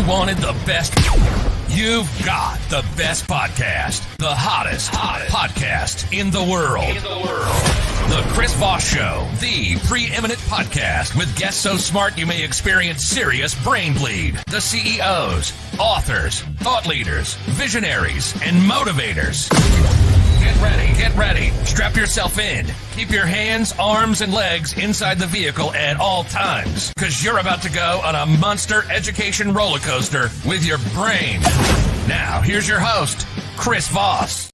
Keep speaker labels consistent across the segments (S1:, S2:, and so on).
S1: wanted the best? You've got the best podcast, the hottest podcast in the world. The Chris Voss Show, the preeminent podcast with guests so smart you may experience serious brain bleed. The CEOs, authors, thought leaders, visionaries, and motivators. Get ready. Strap yourself in. Keep your hands, arms, and legs inside the vehicle at all times, because you're about to go on a monster education roller coaster with your brain. Now, here's your host, Chris Voss.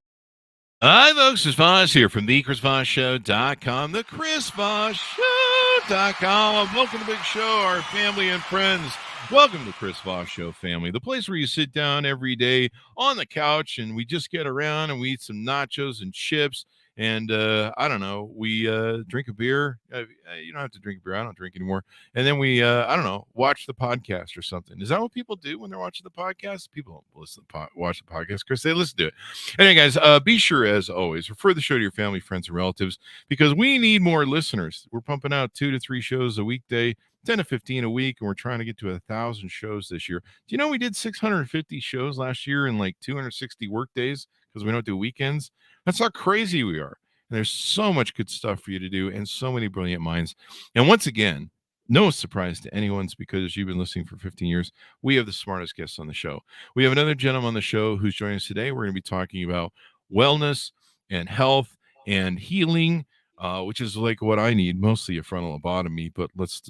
S2: Hi, folks. Chris Voss here from thechrisvossshow.com, thechrisvossshow.com. Welcome to the big show, our family and friends. Welcome to the Chris Voss Show family, the place where you sit down every day on the couch and we just get around and we eat some nachos and chips and, I don't know, we drink a beer. You don't have to drink a beer. I don't drink anymore. And then we, I don't know, watch the podcast or something. Is that what people do when they're watching the podcast? People don't watch the podcast, Chris. They listen to it. Anyway, guys, be sure, as always, refer the show to your family, friends, and relatives because we need more listeners. We're pumping out 2 to 3 shows a weekday. 10 to 15 a week, and we're trying to get to 1,000 shows this year. Do you know we did 650 shows last year in like 260 work days because we don't do weekends? That's how crazy we are. And there's so much good stuff for you to do and so many brilliant minds. And once again, no surprise to anyone's because you've been listening for 15 years. We have the smartest guests on the show. We have another gentleman on the show who's joining us today. We're going to be talking about wellness and health and healing, which is like what I need, mostly a frontal lobotomy. But let's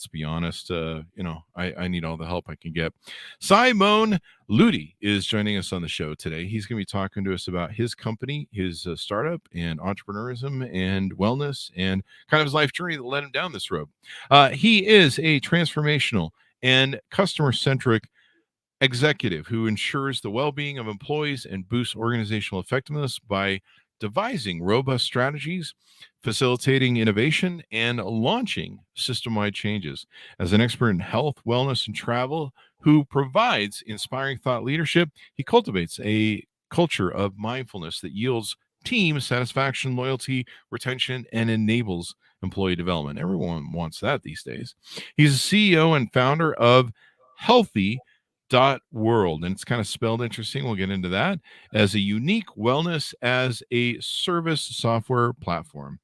S2: be honest, I need all the help I can get. Simon Lüthi is joining us on the show today. He's going to be talking to us about his company, his startup, and entrepreneurism and wellness, and kind of his life journey that led him down this road. He is a transformational and customer-centric executive who ensures the well-being of employees and boosts organizational effectiveness by devising robust strategies, facilitating innovation, and launching system-wide changes. As an expert in health, wellness, and travel who provides inspiring thought leadership, he cultivates a culture of mindfulness that yields team satisfaction, loyalty, retention, and enables employee development. Everyone wants that these days. He's the CEO and founder of World, and it's kind of spelled interesting. We'll get into that, as a unique wellness as a service software platform.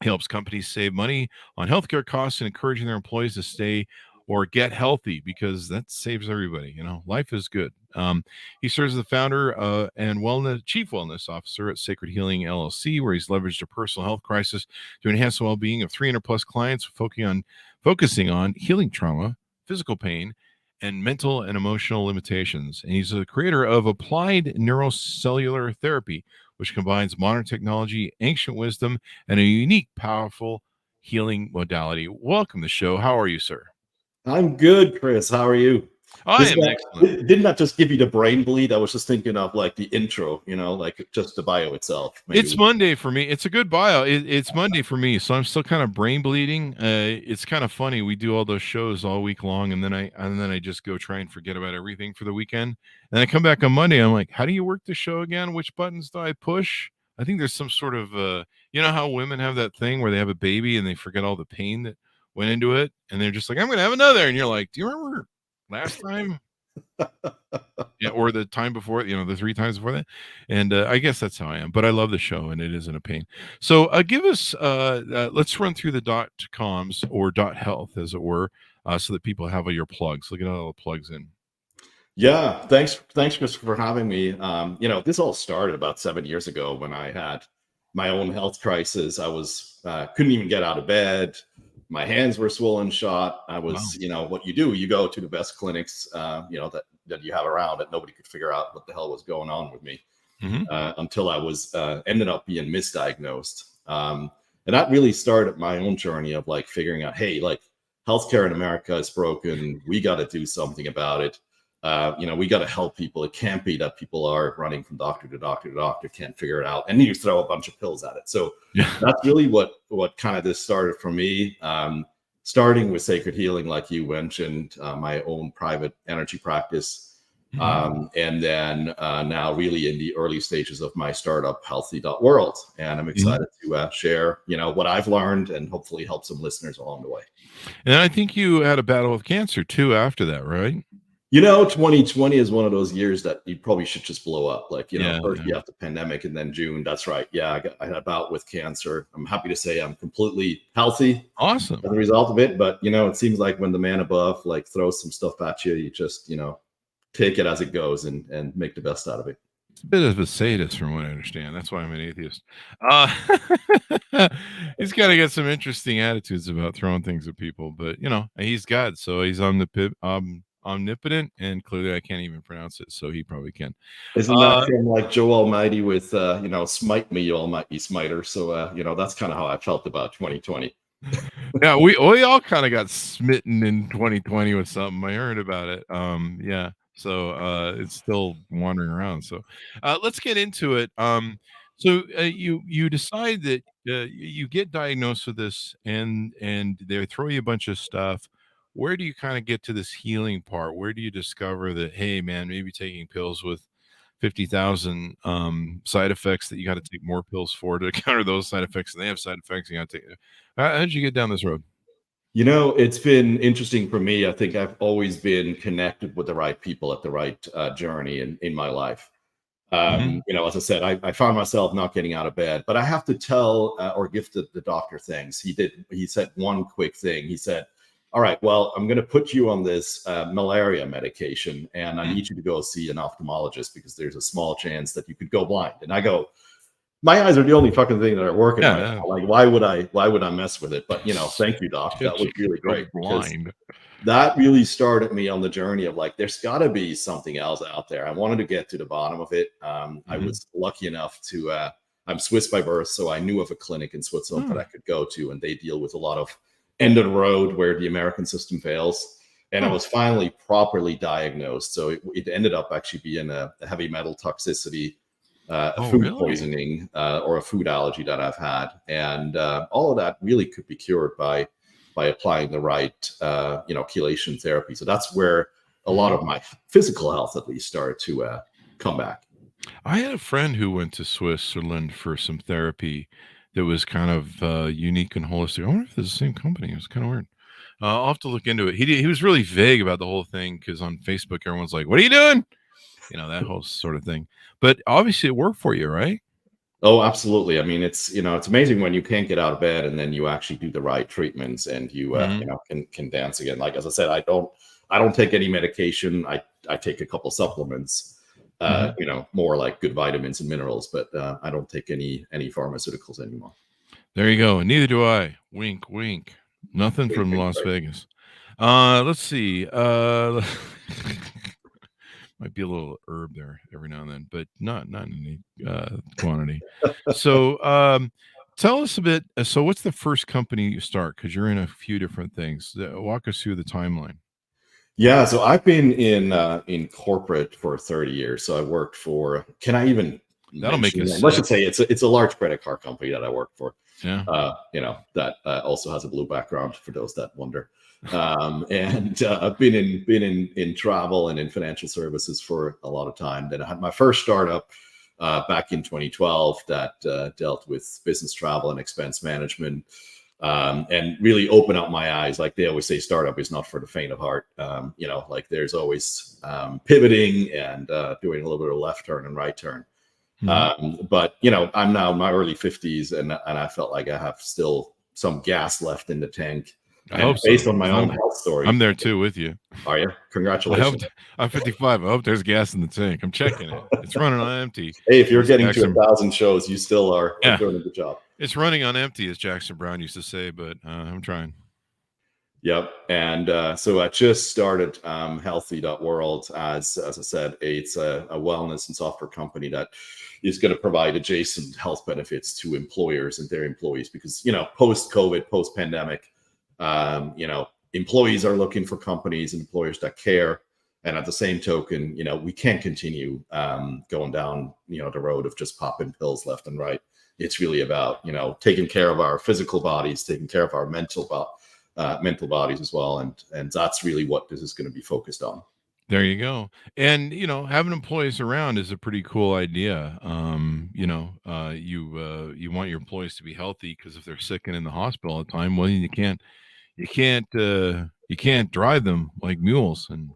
S2: He helps companies save money on healthcare costs and encouraging their employees to stay or get healthy because that saves everybody. You know, life is good. He serves as the founder and chief wellness officer at Sacred Healing LLC, where he's leveraged a personal health crisis to enhance the well-being of 300 plus clients, focusing on healing trauma, physical pain, and mental and emotional limitations. And he's the creator of Applied Neuro-Cellular Therapy, which combines modern technology, ancient wisdom, and a unique, powerful healing modality. Welcome to the show. How are you, sir?
S3: I'm good, Chris. How are you?
S2: I am excellent.
S3: Didn't that just give you the brain bleed? I was just thinking of like the intro, like just the bio itself. Maybe.
S2: It's Monday for me. It's a good bio. It's Monday for me, so I'm still kind of brain bleeding. It's kind of funny. We do all those shows all week long, and then I just go try and forget about everything for the weekend. And I come back on Monday. I'm like, how do you work the show again? Which buttons do I push? I think there's some sort of you know how women have that thing where they have a baby and they forget all the pain that went into it, and they're just like, I'm gonna have another, and you're like, do you remember last time? Yeah, or the time before, the 3 times before that. And I guess that's how I am, but I love the show and it isn't a pain. So give us let's run through the .coms or .health, as it were, so that people have all your plugs. Look at all the plugs in.
S3: Yeah, thanks Chris, for having me. This all started about 7 years ago when I had my own health crisis. I was couldn't even get out of bed. My hands were swollen shut. I was, wow. What you do, you go to the best clinics, that you have around that nobody could figure out what the hell was going on with me until I was ended up being misdiagnosed. And that really started my own journey of like figuring out, hey, like healthcare in America is broken. We got to do something about it. We got to help people. It can't be that people are running from doctor to doctor to doctor, can't figure it out, and then you throw a bunch of pills at it. So that's really what kind of this started for me. Starting with Sacred Healing, like you mentioned, my own private energy practice, and then now really in the early stages of my startup, Healthy.World, and I'm excited to share, what I've learned and hopefully help some listeners along the way.
S2: And I think you had a battle with cancer too after that, right?
S3: 2020 is one of those years that you probably should just blow up. Like,
S2: Yeah,
S3: first
S2: yeah.
S3: you have the pandemic, and then June. That's right. Yeah, I had a bout with cancer. I'm happy to say I'm completely healthy
S2: Awesome.
S3: as a result of it. But it seems like when the man above like throws some stuff at you, you just take it as it goes and make the best out of it.
S2: It's a bit of a sadist, from what I understand. That's why I'm an atheist. He's got to get some interesting attitudes about throwing things at people, but he's God, so he's omnipotent, and clearly I can't even pronounce it, so he probably can.
S3: Isn't that from like Joe Almighty with smite me, you almighty smiter? So that's kind of how I felt about 2020.
S2: Yeah, we all kind of got smitten in 2020 with something. I heard about it. Yeah. So it's still wandering around. So let's get into it. So you decide that you get diagnosed with this, and they throw you a bunch of stuff. Where do you kind of get to this healing part? Where do you discover that, hey man, maybe taking pills with 50,000 side effects that you got to take more pills for to counter those side effects, and they have side effects you got to take? How did you get down this road?
S3: It's been interesting for me. I think I've always been connected with the right people at the right journey in my life. As I said, I found myself not getting out of bed, but I have to tell or give the doctor things. He said one quick thing. He said, all right, well, I'm going to put you on this malaria medication, and I need you to go see an ophthalmologist because there's a small chance that you could go blind. And I go, my eyes are the only fucking thing that are working right now. Like, why would I mess with it? But thank you, doc. That was really great.
S2: Blind.
S3: That really started me on the journey of like, there's got to be something else out there. I wanted to get to the bottom of it. I was lucky enough to. I'm Swiss by birth, so I knew of a clinic in Switzerland that I could go to, and they deal with a lot of end of the road where the American system fails. And I was finally properly diagnosed. So it ended up actually being a heavy metal toxicity. Food poisoning or a food allergy that I've had, and all of that really could be cured by applying the right chelation therapy. So that's where a lot of my physical health at least started to come back.
S2: I had a friend who went to Switzerland for some therapy that was kind of unique and holistic. I wonder if it's the same company. It was kind of weird. I'll have to look into it. He was really vague about the whole thing because on Facebook everyone's like, "What are you doing?" That whole sort of thing. But obviously it worked for you, right?
S3: Oh, absolutely. I mean, it's amazing when you can't get out of bed and then you actually do the right treatments and you can dance again. Like, as I said, I don't take any medication. I take a couple supplements, more like good vitamins and minerals, but I don't take any pharmaceuticals anymore.
S2: There you go. Neither do I. Wink, wink. Nothing from Las Vegas. Let's see. Might be a little herb there every now and then, but not in any quantity. So tell us a bit. So what's the first company you start? Because you're in a few different things. Walk us through the timeline.
S3: Yeah, so I've been in corporate for 30 years. So I worked for. Can I even?
S2: That'll make us.
S3: Let's just say it's a large credit card company that I work for.
S2: Yeah.
S3: That also has a blue background for those that wonder. And I've been in travel and in financial services for a lot of time. Then I had my first startup back in 2012 that dealt with business travel and expense management, and really opened up my eyes. Like they always say, startup is not for the faint of heart. Like there's always pivoting and doing a little bit of left turn and right turn. But I'm now in my early 50s, and I felt like I have still some gas left in the tank.
S2: I hope so.
S3: Based on my own health story.
S2: I'm there too with you.
S3: Are you? Congratulations.
S2: I'm 55. I hope there's gas in the tank. I'm checking it. It's running on empty.
S3: Hey, if you're getting to 1,000 shows, you still are doing a good job.
S2: It's running on empty, as Jackson Brown used to say, but I'm trying.
S3: Yep. And so I just started healthy.world. As I said, it's a wellness and software company that is going to provide adjacent health benefits to employers and their employees because, post-COVID, post-pandemic, employees are looking for companies and employers that care. And at the same token, we can't continue going down, the road of just popping pills left and right. It's really about, taking care of our physical bodies, taking care of our mental bodies as well. And that's really what this is going to be focused on.
S2: There you go. And, having employees around is a pretty cool idea. You want your employees to be healthy because if they're sick and in the hospital all the time, well, you can't drive them like mules and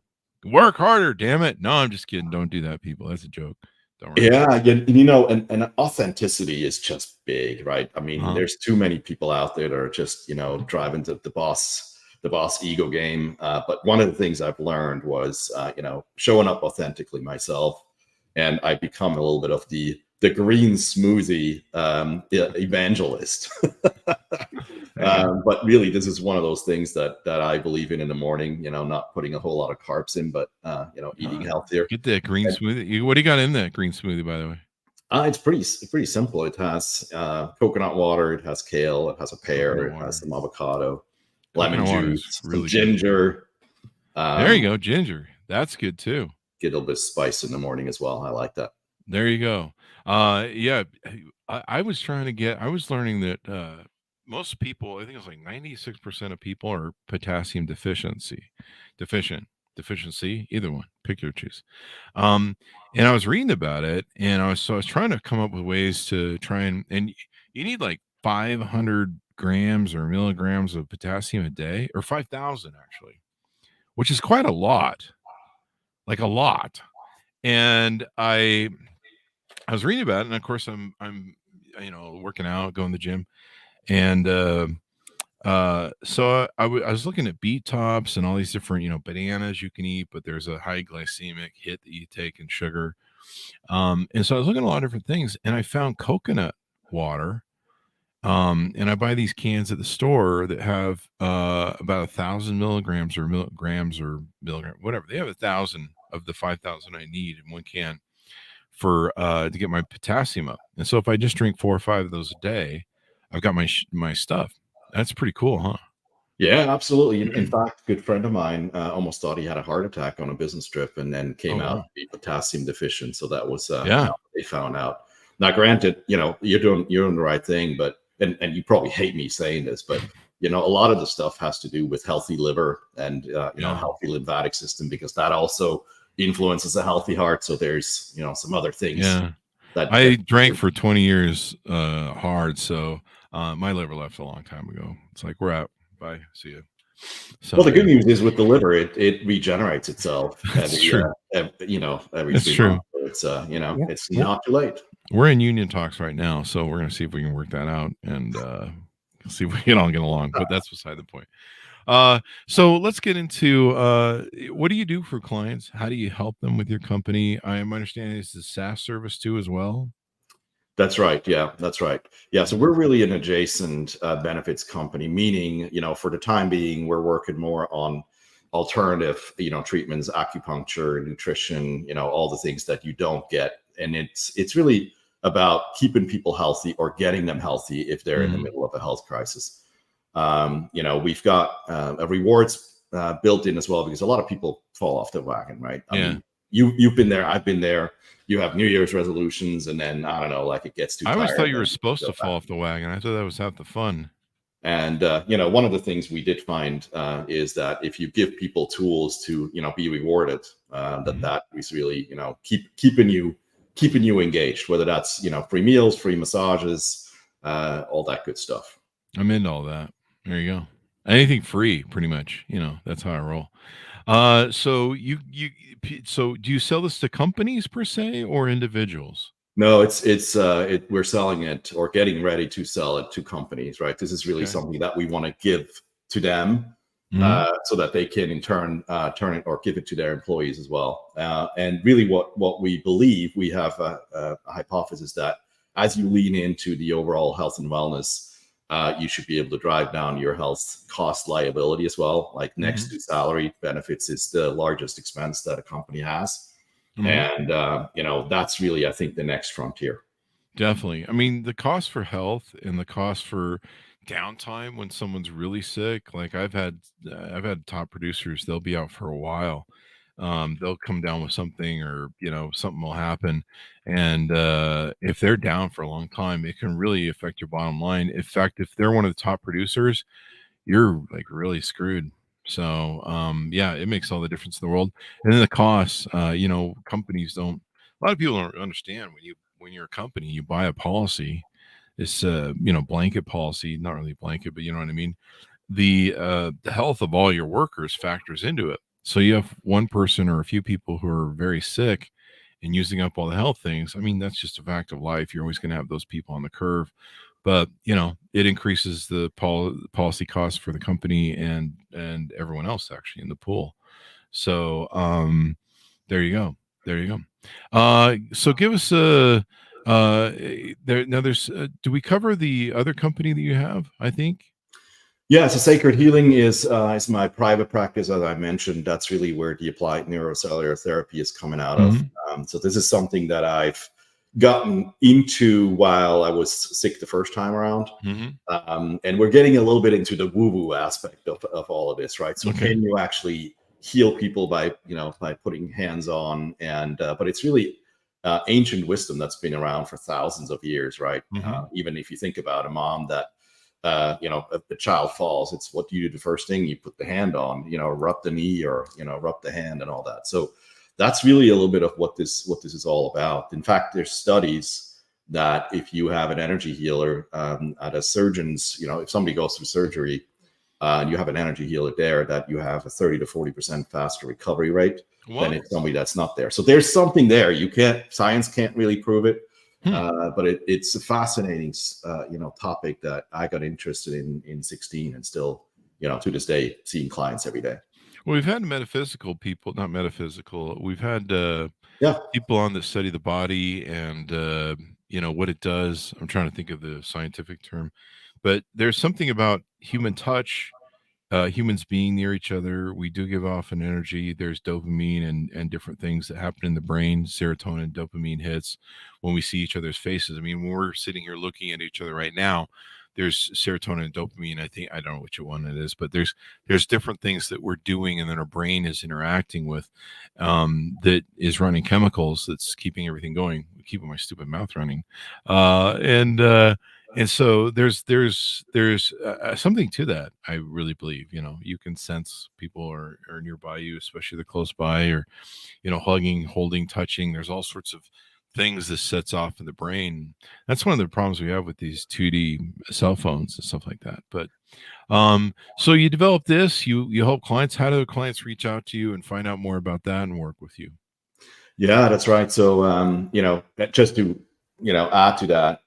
S2: Work harder, damn it. No, I'm just kidding. Don't do that, people. That's a joke. Don't worry.
S3: Yeah, and authenticity is just big, right? I mean,
S2: Uh-huh.
S3: there's too many people out there that are just, driving the boss ego game. But one of the things I've learned was, showing up authentically myself, and I become a little bit of the green smoothie evangelist. But really, this is one of those things that I believe in the morning. Not putting a whole lot of carbs in, but eating healthier.
S2: Get that green smoothie. What do you got in that green smoothie, by the way?
S3: It's pretty simple. It has coconut water, it has kale, it has a pear, it has some avocado, lemon juice,
S2: really
S3: some ginger.
S2: There you go, ginger. That's good too.
S3: Get a little bit of spice in the morning as well. I like that.
S2: There you go. Yeah, I was learning that most people, I think it's like 96% of people are potassium deficiency, either one, pick your choose. And I was reading about it, and I was trying to come up with ways to try and you need like 500 grams or milligrams of potassium a day, or 5,000 actually, which is quite a lot, like a lot. And I was reading about it, and of course I'm working out, going to the gym, and so I was looking at beet tops and all these different bananas you can eat, but there's a high glycemic hit that you take in sugar. And so I was looking at a lot of different things, and I found coconut water. And I buy these cans at the store that have about 1,000 milligrams or milligram, whatever. They have 1,000 of the 5,000 I need in one can for to get my potassium up. And so if I just drink 4 or 5 of those a day, I've got my stuff. That's pretty cool, huh?
S3: Yeah, absolutely. In fact, a good friend of mine almost thought he had a heart attack on a business trip, and then came out to be potassium deficient. So that was how they found out. Now, granted, you're doing the right thing, but and you probably hate me saying this, but a lot of the stuff has to do with healthy liver and healthy lymphatic system, because that also influences a healthy heart. So there's some other things.
S2: Yeah, I drank for 20 years hard, so my liver left a long time ago. It's like, we're out. Bye. See you. So,
S3: well, the good news is with the liver, it regenerates itself.
S2: That's true.
S3: Every
S2: that's
S3: 3
S2: true.
S3: months. So it's it's not too late.
S2: We're in union talks right now, so we're going to see if we can work that out and see if we can all get along. But that's beside the point. So let's get into what do you do for clients? How do you help them with your company? I am understanding this is a SaaS service too as well.
S3: That's right. Yeah, that's right. Yeah, so we're really an adjacent benefits company, meaning, for the time being, we're working more on alternative, treatments, acupuncture, nutrition, all the things that you don't get. And it's really about keeping people healthy or getting them healthy if they're in the middle of a health crisis. We've got a rewards built in as well, because a lot of people fall off the wagon, right? I mean, you've been there, I've been there. You have New Year's resolutions, and then I don't know, like it gets too.
S2: I always thought you were supposed to fall off the wagon. I thought that was half the fun.
S3: And one of the things we did find is that if you give people tools to be rewarded, that is really keeping you engaged. Whether that's free meals, free massages, all that good stuff.
S2: I'm into all that. There you go. Anything free, pretty much. That's how I roll. So do you sell this to companies per se or individuals?
S3: No, we're selling it or getting ready to sell it to companies, right? This is really something that we want to give to them so that they can in turn turn it or give it to their employees as well. And really what we believe, we have a hypothesis that as you lean into the overall health and wellness, you should be able to drive down your health cost liability as well. Like next to salary, benefits is the largest expense that a company has. And, that's really, I think, the next frontier.
S2: Definitely. I mean, the cost for health and the cost for downtime when someone's really sick. Like I've had top producers, they'll be out for a while. They'll come down with something or, something will happen. And if they're down for a long time, it can really affect your bottom line. In fact, if they're one of the top producers, you're like really screwed. So, it makes all the difference in the world. And then the costs, companies don't, a lot of people don't understand when you're a company, you buy a policy, it's blanket policy, not really blanket, but you know what I mean? The health of all your workers factors into it. So you have one person or a few people who are very sick and using up all the health things. I mean, that's just a fact of life. You're always going to have those people on the curve, but it increases the policy costs for the company and everyone else actually in the pool. So there you go. There you go. So give us a there's do we cover the other company that you have? I think.
S3: Yeah, so Sacred Healing is my private practice, as I mentioned. That's really where the applied neurocellular therapy is coming out of. So this is something that I've gotten into while I was sick the first time around. And we're getting a little bit into the woo-woo aspect of all of this, right? So can you actually heal people by putting hands on? And but it's really ancient wisdom that's been around for thousands of years, right? Even if you think about a mom that if the child falls, it's what do you do? The first thing you put the hand on, rub the knee or rub the hand and all that. So that's really a little bit of what this is all about. In fact, there's studies that if you have an energy healer at a surgeon's, if somebody goes through surgery and you have an energy healer there, that you have a 30 to 40% faster recovery rate than if somebody that's not there. So there's something there. Science can't really prove it. But it's a fascinating, topic that I got interested in 16 and still, to this day, seeing clients every day.
S2: Well, we've had not metaphysical. We've had people on that study the body and, what it does. I'm trying to think of the scientific term, but there's something about human touch, humans being near each other. We do give off an energy. There's dopamine and different things that happen in the brain. Serotonin, dopamine hits when we see each other's faces. I mean, when we're sitting here looking at each other right now, there's serotonin and dopamine. I don't know which one it is, but there's different things that we're doing and then our brain is interacting with that is running chemicals that's keeping everything going, keeping my stupid mouth running. And so there's something to that. I really believe, you can sense people are nearby you, especially they're close by or, hugging, holding, touching. There's all sorts of things that sets off in the brain. That's one of the problems we have with these 2D cell phones and stuff like that. But so you develop this, you help clients. How do clients reach out to you and find out more about that and work with you?
S3: Yeah, that's right. So, just to, add to that,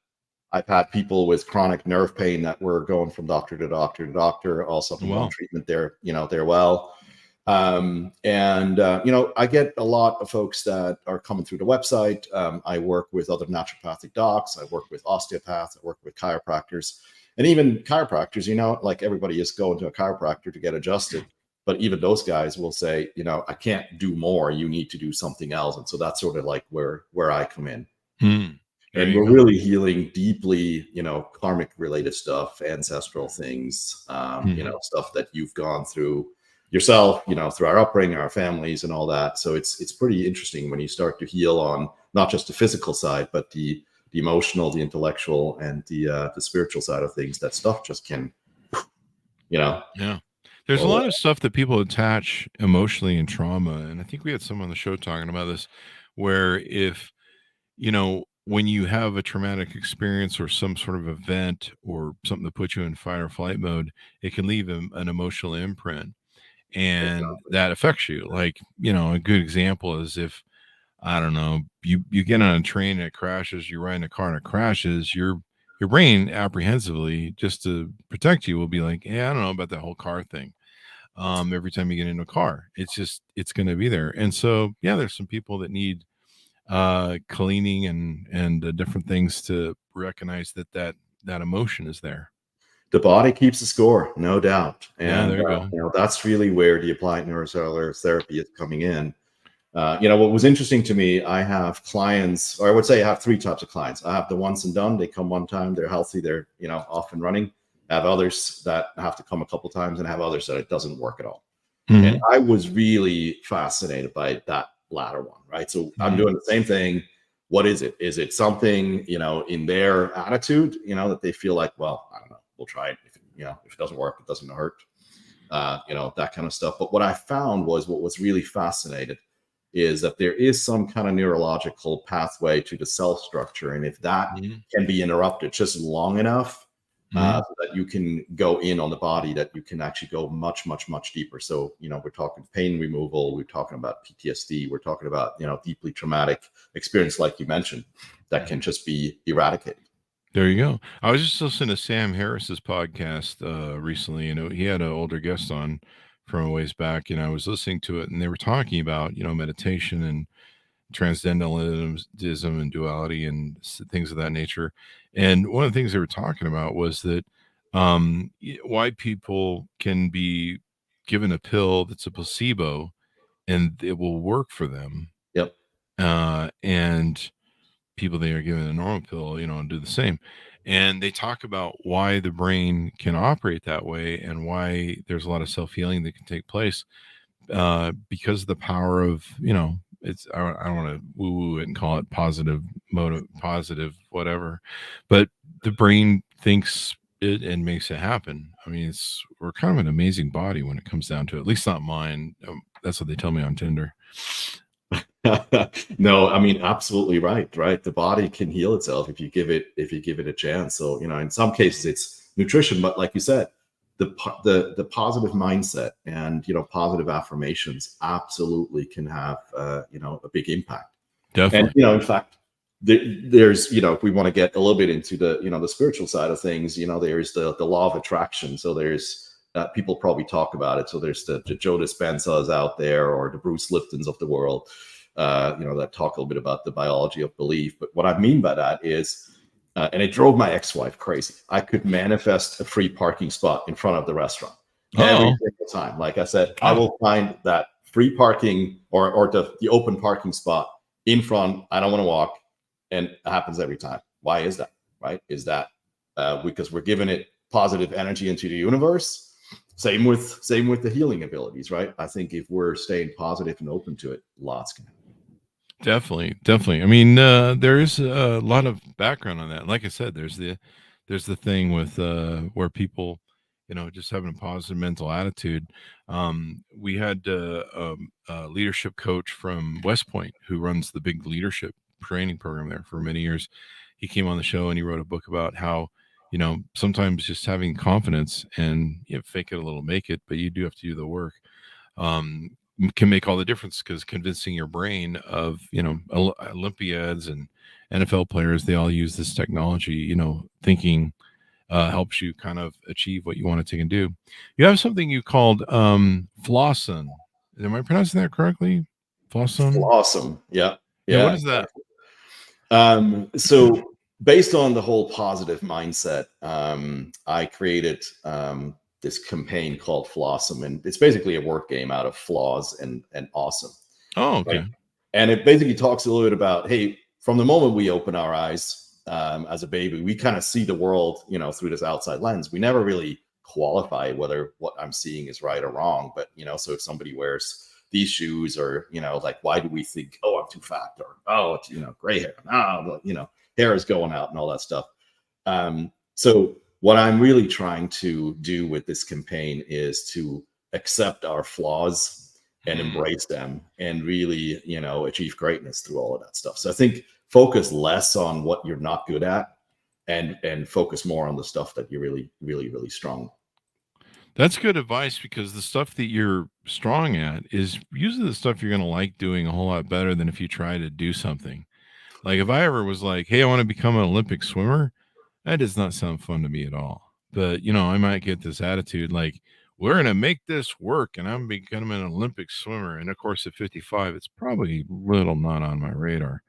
S3: I've had people with chronic nerve pain that were going from doctor to doctor to doctor, also from treatment there, they're well. I get a lot of folks that are coming through the website. I work with other naturopathic docs. I work with osteopaths. I work with chiropractors, and even chiropractors, like everybody is going to a chiropractor to get adjusted. But even those guys will say, I can't do more. You need to do something else. And so that's sort of like where I come in. And we're really healing deeply, karmic related stuff, ancestral things, stuff that you've gone through yourself, through our upbringing, our families and all that. So it's pretty interesting when you start to heal on not just the physical side, but the emotional, the intellectual, and the spiritual side of things. That stuff just can,
S2: Yeah. There's a lot of stuff that people attach emotionally in trauma. And I think we had someone on the show talking about this, where if, when you have a traumatic experience or some sort of event or something that puts you in fight or flight mode, it can leave an emotional imprint and that affects you. Like, a good example is if, I don't know, you get on a train and it crashes, you ride in a car and it crashes, your brain apprehensively, just to protect you, will be like, hey, I don't know about that whole car thing. Every time you get into a car, it's going to be there. And so, there's some people that need cleaning and different things to recognize that emotion is there.
S3: The body keeps the score, no doubt. And
S2: there you go.
S3: That's really where the applied neurocellular therapy is coming in. What was interesting to me, I have clients, or I would say I have three types of clients. I have the once and done. They come one time, they're healthy, they're off and running. I have others that have to come a couple times, and I have others that it doesn't work at all. And I was really fascinated by that latter one, right? So I'm doing the same thing. What is it? Is it something, in their attitude, that they feel like, well, I don't know, we'll try it. If it doesn't work, it doesn't hurt, that kind of stuff. But what I found was what was really fascinating is that there is some kind of neurological pathway to the cell structure. And if that can be interrupted just long enough, so that you can go in on the body, that you can actually go much, much, much deeper. So, we're talking pain removal, we're talking about PTSD, we're talking about, deeply traumatic experience, like you mentioned, that can just be eradicated.
S2: There you go. I was just listening to Sam Harris's podcast recently, and he had an older guest on from a ways back, and I was listening to it, and they were talking about, meditation and transcendentalism and duality and things of that nature. And one of the things they were talking about was that why people can be given a pill that's a placebo and it will work for them.
S3: Yep.
S2: And people they are given a normal pill, and do the same. And they talk about why the brain can operate that way and why there's a lot of self-healing that can take place because of the power of, it's, I don't want to woo-woo it and call it positive whatever, but the brain thinks it and makes it happen. I mean, we're kind of an amazing body when it comes down to it. At least not mine. That's what they tell me on Tinder.
S3: No, I mean, absolutely right. The body can heal itself if you give it a chance. So, in some cases it's nutrition, but like you said, the positive mindset and, positive affirmations absolutely can have, a big impact.
S2: Definitely.
S3: And, in fact, there's, if we want to get a little bit into the, the spiritual side of things, there's the law of attraction. So there's, people probably talk about it. So there's the Joe Dispenzas out there, or the Bruce Liptons of the world, that talk a little bit about the biology of belief. But what I mean by that is, and it drove my ex-wife crazy, I could manifest a free parking spot in front of the restaurant every single time. Like I said, I will find that free parking or the open parking spot in front. I don't want to walk. And it happens every time. Why is that? Right? Is that because we're giving it positive energy into the universe? Same with the healing abilities, right? I think if we're staying positive and open to it, lots can happen.
S2: Definitely. I mean, there is a lot of background on that. Like I said, there's the thing with where people, just having a positive mental attitude. We had a leadership coach from West Point who runs the big leadership training program there for many years. He came on the show and he wrote a book about how, sometimes just having confidence and fake it a little, make it, but you do have to do the work. Can make all the difference, because convincing your brain of, Olympiads and NFL players, they all use this technology, thinking helps you kind of achieve what you want to take and do. You have something you called Flosson. Am I pronouncing that correctly?
S3: Flosson. Yeah.
S2: What is that?
S3: So based on the whole positive mindset, I created this campaign called Flossom, and it's basically a word game out of flaws and awesome.
S2: Oh, okay.
S3: Right? And it basically talks a little bit about, hey, from the moment we open our eyes as a baby, we kind of see the world, through this outside lens. We never really qualify whether what I'm seeing is right or wrong. But, so if somebody wears these shoes, or, like, why do we think, oh, I'm too fat, or, oh, it's, gray hair, hair is going out and all that stuff. So what I'm really trying to do with this campaign is to accept our flaws and embrace them, and really, achieve greatness through all of that stuff. So I think focus less on what you're not good at, and focus more on the stuff that you're really, really, really strong.
S2: That's good advice, because the stuff that you're strong at is usually the stuff you're going to like doing a whole lot better than if you try to do something. Like if I ever was like, hey, I want to become an Olympic swimmer, that does not sound fun to me at all. But, I might get this attitude like, we're going to make this work and I'm becoming an Olympic swimmer. And of course, at 55, it's probably a little not on my radar.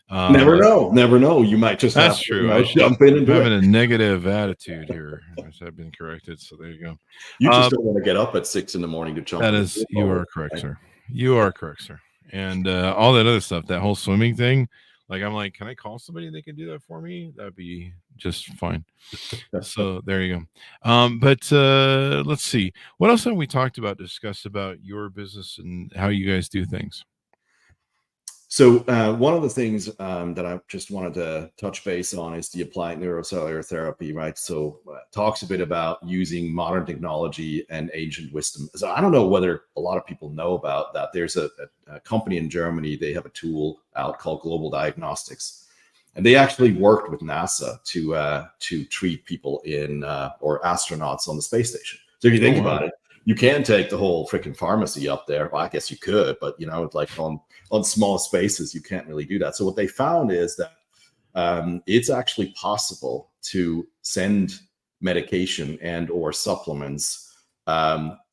S3: Never know. You might just
S2: that's
S3: have
S2: true.
S3: To, jump in and do
S2: having
S3: it.
S2: a negative attitude here. I've been corrected. So there you go.
S3: You just don't want to get up at 6 a.m. to jump.
S2: That is, you are correct, sir. You are correct, sir. And all that other stuff, that whole swimming thing, like, I'm like, can I call somebody that can do that for me? That'd be just fine. So there you go. But let's see. What else have we discussed about your business and how you guys do things?
S3: So one of the things that I just wanted to touch base on is the applied neurocellular therapy, right? So talks a bit about using modern technology and ancient wisdom. So I don't know whether a lot of people know about that. There's a company in Germany, they have a tool out called Global Diagnostics. And they actually worked with NASA to treat people or astronauts on the space station. So if you think about it, you can take the whole freaking pharmacy up there. Well, I guess you could, but like on small spaces, you can't really do that. So what they found is that it's actually possible to send medication and or supplements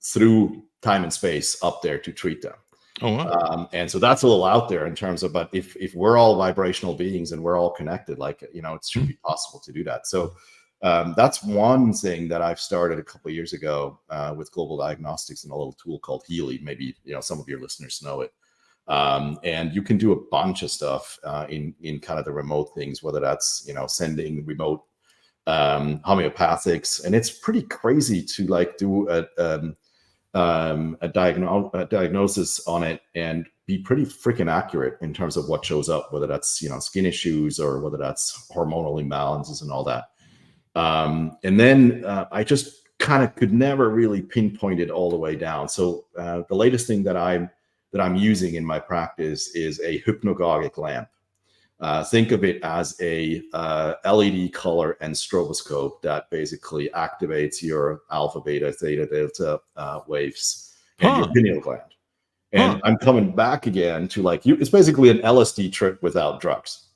S3: through time and space up there to treat them.
S2: Oh, wow.
S3: And so that's a little out there in terms of, but if we're all vibrational beings and we're all connected, like, it should be possible to do that. So that's one thing that I've started a couple of years ago with Global Diagnostics and a little tool called Healy. Maybe, some of your listeners know it. And you can do a bunch of stuff in kind of the remote things, whether that's, sending remote homeopathics. And it's pretty crazy to like do a diagnosis on it and be pretty freaking accurate in terms of what shows up, whether that's, skin issues or whether that's hormonal imbalances and all that. And then I just kind of could never really pinpoint it all the way down. So the latest thing that I'm using in my practice is a hypnagogic lamp. Think of it as a LED color and stroboscope that basically activates your alpha, beta, theta, delta waves and your pineal gland. And I'm coming back again to it's basically an LSD trip without drugs.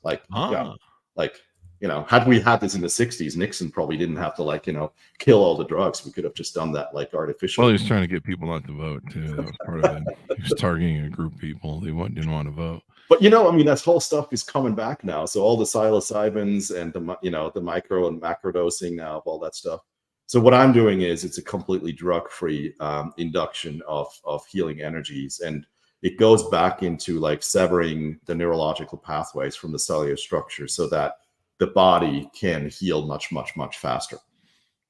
S3: Had we had this in the 60s, Nixon probably didn't have to kill all the drugs. We could have just done that artificially.
S2: Well, he was trying to get people not to vote too. That was part of it. He was targeting a group of people. They didn't want to vote.
S3: But that whole stuff is coming back now. So all the psilocybins and the micro and macro dosing now of all that stuff. So what I'm doing is it's a completely drug-free induction of healing energies, and it goes back into severing the neurological pathways from the cellular structure so that the body can heal much, much, much faster.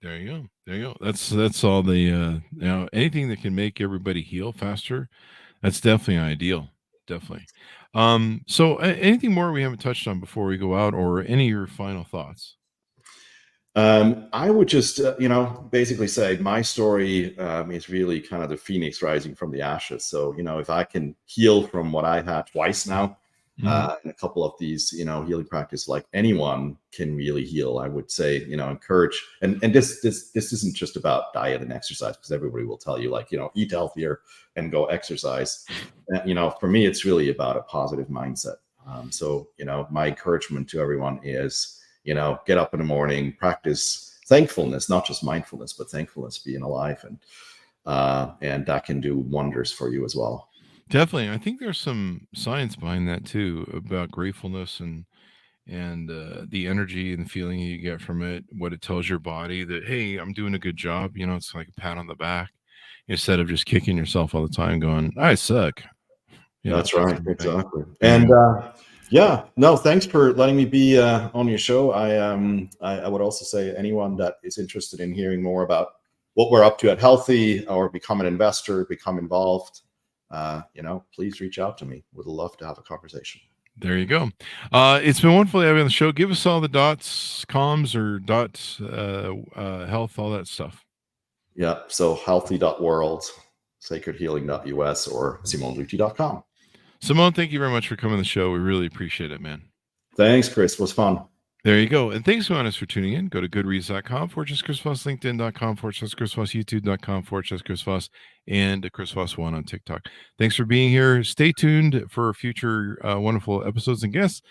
S2: There you go. That's all the anything that can make everybody heal faster. That's definitely ideal. Definitely. So anything more we haven't touched on before we go out, or any of your final thoughts?
S3: I would just, basically say my story is really kind of the phoenix rising from the ashes. So, if I can heal from what I had twice now, in a couple of these, healing practice, like anyone can really heal, I would say, encourage. And this isn't just about diet and exercise, because everybody will tell you eat healthier and go exercise. For me, it's really about a positive mindset. So, my encouragement to everyone is, get up in the morning, practice thankfulness, not just mindfulness, but thankfulness, being alive. And that can do wonders for you as well.
S2: Definitely. I think there's some science behind that too, about gratefulness and the energy and the feeling you get from it, what it tells your body that, hey, I'm doing a good job. It's like a pat on the back instead of just kicking yourself all the time going, I suck.
S3: That's right. Exactly. And no, thanks for letting me be on your show. I would also say anyone that is interested in hearing more about what we're up to at Healthy, or become an investor, become involved, please reach out to me. Would love to have a conversation.
S2: There you go. It's been wonderful to have you on the show. Give us all the .coms or health, all that stuff.
S3: Yeah. So healthy.world, sacredhealing.us, or simonelüthi.com.
S2: Simone, thank you very much for coming on the show. We really appreciate it, man.
S3: Thanks, Chris. It was fun.
S2: There you go. And thanks to us for tuning in. Go to goodreads.com/Chris Voss, LinkedIn.com/Chris Voss, YouTube.com/Chris Voss, and Chris Voss 1 on TikTok. Thanks for being here. Stay tuned for future wonderful episodes and guests.